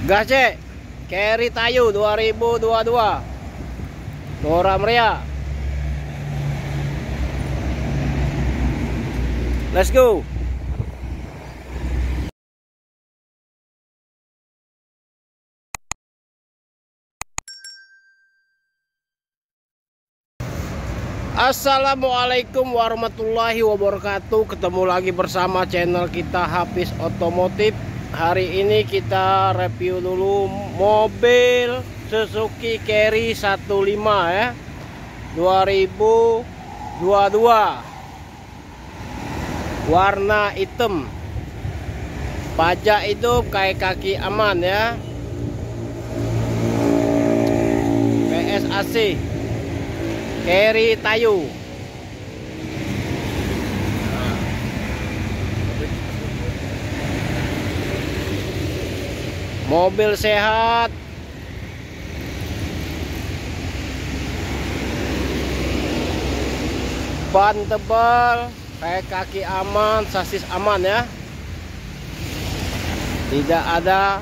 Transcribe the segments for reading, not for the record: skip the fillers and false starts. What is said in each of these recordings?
Gas cek, Carry Tayu 2022 Nora Mria. Let's go. Assalamualaikum warahmatullahi wabarakatuh. Ketemu lagi bersama channel kita Hafiz Otomotif. Hari ini kita review dulu mobil Suzuki Carry 15 ya 2022, warna hitam, pajak hidup, kayak kaki aman ya, PSAC, Carry Tayu. Mobil sehat, ban tebal, kayak kaki aman, sasis aman ya, tidak ada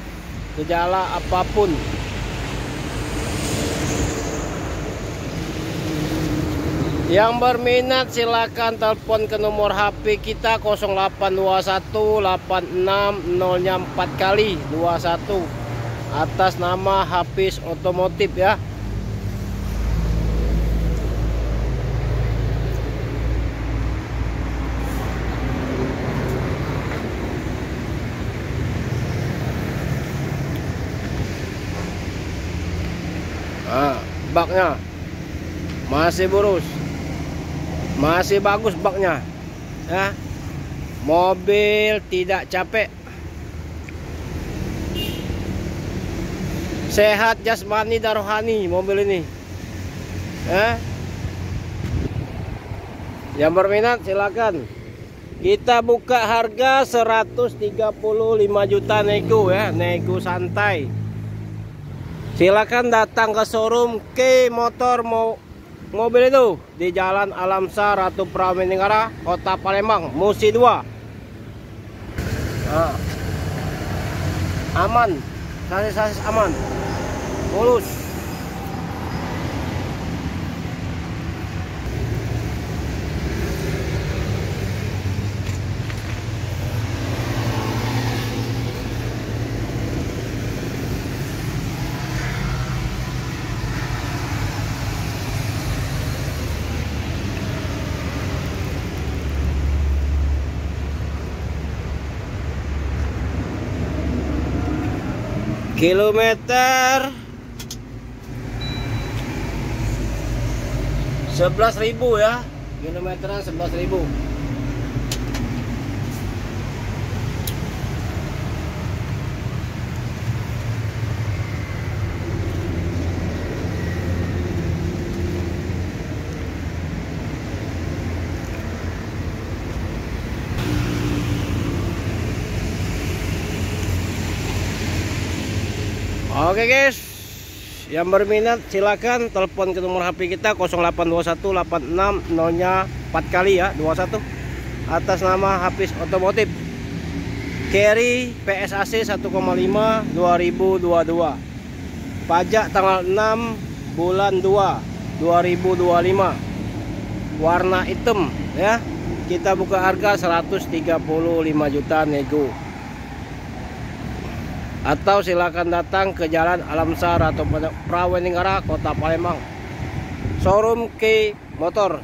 gejala apapun. Yang berminat silakan telepon ke nomor HP kita 082186 4 kali 21 atas nama Hafiz Otomotif ya. Baknya masih burus, masih bagus baknya ya. Mobil tidak capek, sehat jasmani dan rohani mobil ini ya. Yang berminat silakan. Kita buka harga 135 juta nego ya, nego santai. Silakan datang ke showroom K Motor mobil itu di Jalan Alamsa Ratu Pramaningara, Kota Palembang, Musi 2. Nah, aman, sasis aman, mulus. Kilometer 11.000 ya, kilometeran 11.000. Oke guys, yang berminat silakan telepon ke nomor HP kita 082186 4 kali ya 21 atas nama Hafiz Otomotif. Carry PSAC 1,5 2022. Pajak tanggal 6 bulan 2 2025. Warna hitam ya. Kita buka harga 135 juta nego. Atau silakan datang ke Jalan Alamsa Ratu Pramaningara, Kota Palembang, showroom K Motor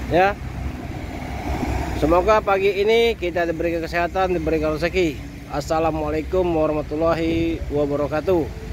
ya. Semoga pagi ini kita diberikan kesehatan, diberikan rezeki. Assalamualaikum warahmatullahi wabarakatuh.